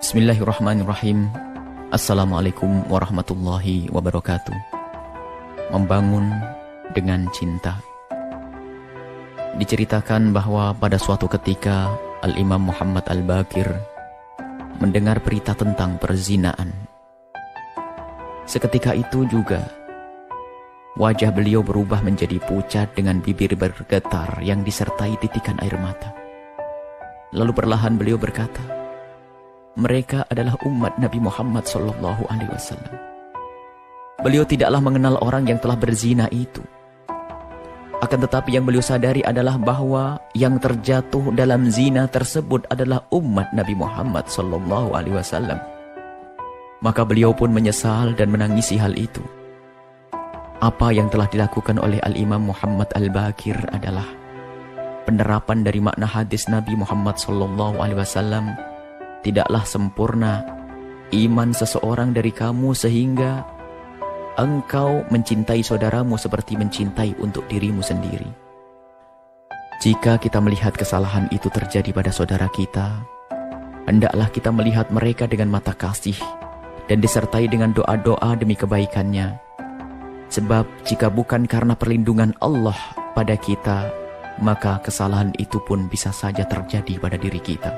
Bismillahirrahmanirrahim. Assalamualaikum warahmatullahi wabarakatuh. Membangun dengan cinta. Diceritakan bahwa pada suatu ketika Al-Imam Muhammad Al-Baqir mendengar berita tentang perzinaan. Seketika itu juga wajah beliau berubah menjadi pucat dengan bibir bergetar yang disertai titikan air mata. Lalu perlahan beliau berkata, mereka adalah umat Nabi Muhammad SAW. Beliau tidaklah mengenal orang yang telah berzina itu. Akan tetapi yang beliau sadari adalah bahwa yang terjatuh dalam zina tersebut adalah umat Nabi Muhammad SAW. Maka beliau pun menyesal dan menangisi hal itu. Apa yang telah dilakukan oleh Al-Imam Muhammad Al-Baqir adalah penerapan dari makna hadis Nabi Muhammad SAW. Tidaklah sempurna iman seseorang dari kamu sehingga engkau mencintai saudaramu seperti mencintai untuk dirimu sendiri. Jika kita melihat kesalahan itu terjadi pada saudara kita, hendaklah kita melihat mereka dengan mata kasih dan disertai dengan doa-doa demi kebaikannya. Sebab jika bukan karena perlindungan Allah pada kita, maka kesalahan itu pun bisa saja terjadi pada diri kita.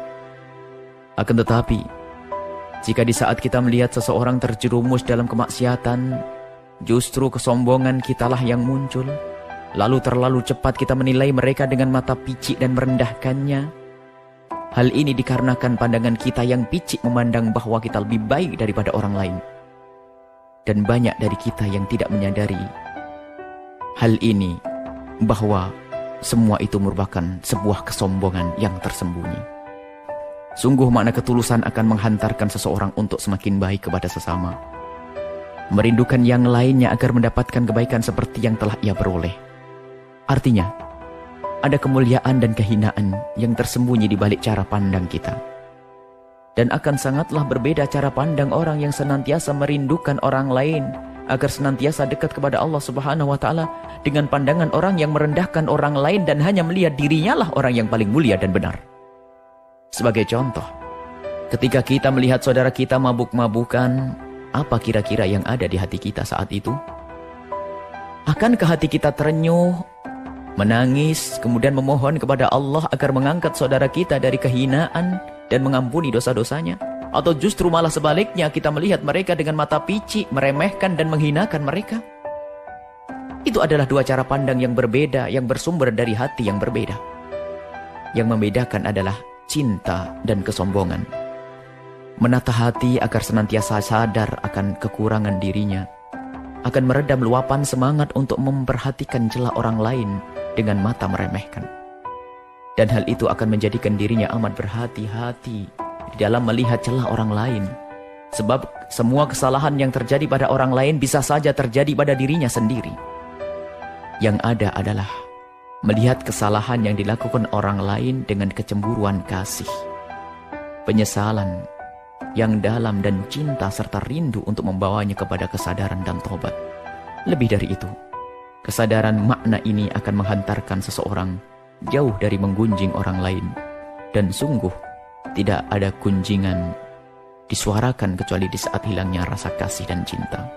Akan tetapi, jika di saat kita melihat seseorang terjerumus dalam kemaksiatan, justru kesombongan kitalah yang muncul, lalu terlalu cepat kita menilai mereka dengan mata picik dan merendahkannya. Hal ini dikarenakan pandangan kita yang picik memandang bahwa kita lebih baik daripada orang lain. Dan banyak dari kita yang tidak menyadari hal ini, bahwa semua itu merupakan sebuah kesombongan yang tersembunyi. Sungguh makna ketulusan akan menghantarkan seseorang untuk semakin baik kepada sesama, merindukan yang lainnya agar mendapatkan kebaikan seperti yang telah ia peroleh. Artinya, ada kemuliaan dan kehinaan yang tersembunyi di balik cara pandang kita. Dan akan sangatlah berbeda cara pandang orang yang senantiasa merindukan orang lain agar senantiasa dekat kepada Allah Subhanahu wa Ta'ala, dengan pandangan orang yang merendahkan orang lain dan hanya melihat dirinya lah orang yang paling mulia dan benar. Sebagai contoh, ketika kita melihat saudara kita mabuk-mabukan, apa kira-kira yang ada di hati kita saat itu? Akankah hati kita terenyuh, menangis, kemudian memohon kepada Allah agar mengangkat saudara kita dari kehinaan dan mengampuni dosa-dosanya? Atau justru malah sebaliknya, kita melihat mereka dengan mata picik, meremehkan dan menghinakan mereka? Itu adalah dua cara pandang yang berbeda, yang bersumber dari hati yang berbeda. Yang membedakan adalah cinta dan kesombongan. Menata hati agar senantiasa sadar akan kekurangan dirinya, akan meredam luapan semangat untuk memperhatikan celah orang lain dengan mata meremehkan. Dan hal itu akan menjadikan dirinya amat berhati-hati di dalam melihat celah orang lain. Sebab semua kesalahan yang terjadi pada orang lain bisa saja terjadi pada dirinya sendiri. Yang ada adalah melihat kesalahan yang dilakukan orang lain dengan kecemburuan kasih, penyesalan yang dalam dan cinta serta rindu untuk membawanya kepada kesadaran dan tobat. Lebih dari itu, kesadaran makna ini akan menghantarkan seseorang jauh dari menggunjing orang lain. Dan sungguh tidak ada gunjingan disuarakan kecuali di saat hilangnya rasa kasih dan cinta.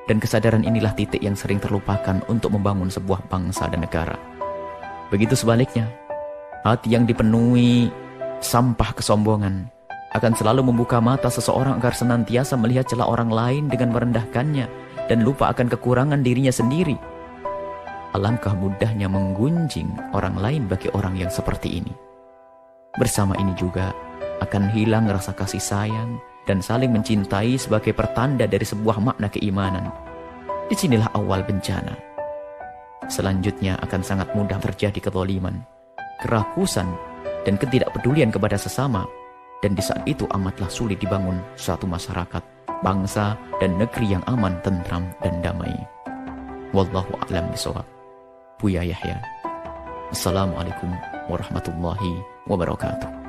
Dan kesadaran inilah titik yang sering terlupakan untuk membangun sebuah bangsa dan negara. Begitu sebaliknya, hati yang dipenuhi sampah kesombongan akan selalu membuka mata seseorang agar senantiasa melihat celah orang lain dengan merendahkannya dan lupa akan kekurangan dirinya sendiri. Alangkah mudahnya menggunjing orang lain bagi orang yang seperti ini. Bersama ini juga akan hilang rasa kasih sayang dan saling mencintai sebagai pertanda dari sebuah makna keimanan. Disinilah awal bencana. Selanjutnya akan sangat mudah terjadi kezaliman, kerakusan, dan ketidakpedulian kepada sesama. Dan di saat itu amatlah sulit dibangun suatu masyarakat, bangsa, dan negeri yang aman, tentram, dan damai. Wallahu a'lam bishawab. Buya Yahya. Assalamualaikum warahmatullahi wabarakatuh.